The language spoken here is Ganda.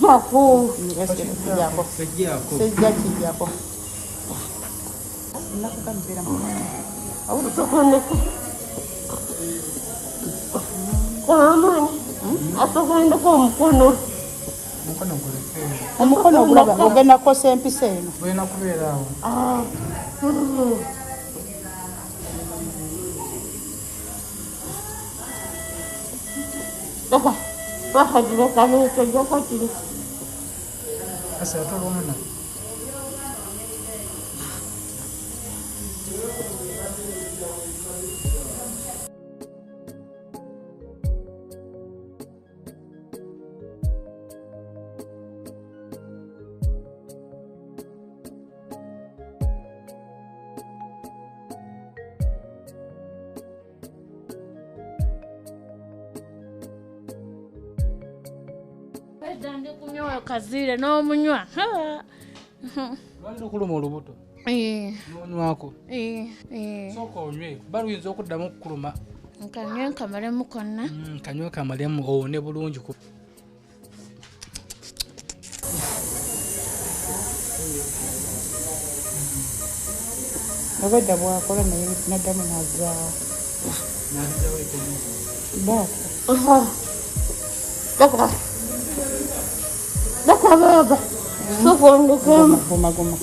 Kijako. Kijako. Nakukambira mwana. Awutokoneka. Kwamani. Asokwenda kwa mukono. Omukono gulaba ogenda kosa empisa eno. Wena kubeera awo. Daka. Bahadiro kanu kejoko kiri. Asa tolomana. Dande kunywa kazire no munywa. Wali okuluma olubuto. Nonywako. Soko onywe. Baluyinza okuddamu okukuluma. Nkanywe kamalemu konna. Kanywe kamalemu owone bulungi ku. Obedda bwakola naye naddamu nazaawo. Daka baba. Sokwenda kwa Guma.